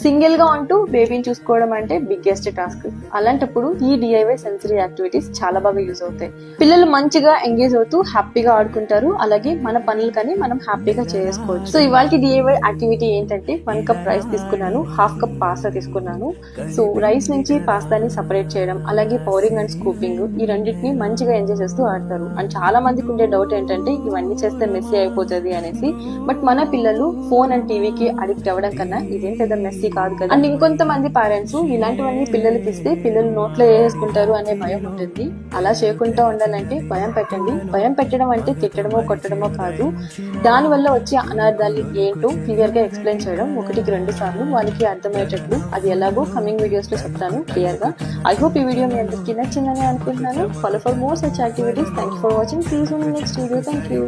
Single గా ఉంటూ బేబీని చూసుకోవడం అంటే బిగ్గెస్ట్ టాస్క్. అలాంటప్పుడు ఈ డిఐవై సెన్సరీ యాక్టివిటీస్ చాలా బాగా యూజ్ అవుతాయి. పిల్లలు మంచిగా ఎంగేజ్ అవుతూ హ్యాపీగా ఆడుకుంటారు. అలాగే మన పనులు కానీ మనం హ్యాపీగా చేసుకోవచ్చు. సో ఇవాళ డిఐవై యాక్టివిటీ ఏంటంటే 1 కప్ రైస్ తీసుకున్నాను, 1/2 కప్ పాస్తా తీసుకున్నాను. సో రైస్ నుంచి పాస్తాని సపరేట్ చేయడం, అలాగే పౌరింగ్ అండ్ స్కూపింగ్, ఈ రెండింటిని మంచిగా ఎంజాయ్ చేస్తూ ఆడతారు. అండ్ చాలా మందికి ఉండే డౌట్ ఏంటంటే ఇవన్నీ చేస్తే మెస్సీ అయిపోతుంది అనేసి. బట్ మన పిల్లలు ఫోన్ అండ్ టీవీకి అడిక్ట్ అవ్వడం కన్నా ఇదేం పెద్ద మెస్సీ కాదు కదా. అండ్ ఇంకొంతమంది పేరెంట్స్ ఇలాంటివన్నీ పిల్లలకి ఇస్తే పిల్లలు నోట్లో వేసుకుంటారు అనే భయం ఉంటుంది. అలా చేయకుండా ఉండాలంటే భయం పెట్టండి. భయం పెట్టడం అంటే తిట్టడమో కొట్టడమో కాదు. దాని వల్ల వచ్చే అనార్థాలు ఏంటో క్లియర్ గా ఎక్స్ప్లెయిన్ చేయడం 1-2 సార్లు వాళ్ళకి అర్థమయ్యేటట్లు. అది ఎలాగో కమింగ్ వీడియోస్ లో చెప్తాను క్లియర్ గా. ఐ హోప్ ఈ వీడియో మీ అందరికీ నచ్చిందని అనుకుంటున్నాను. Follow for more such activities. Thank you for watching. See you soon in next video. Thank you.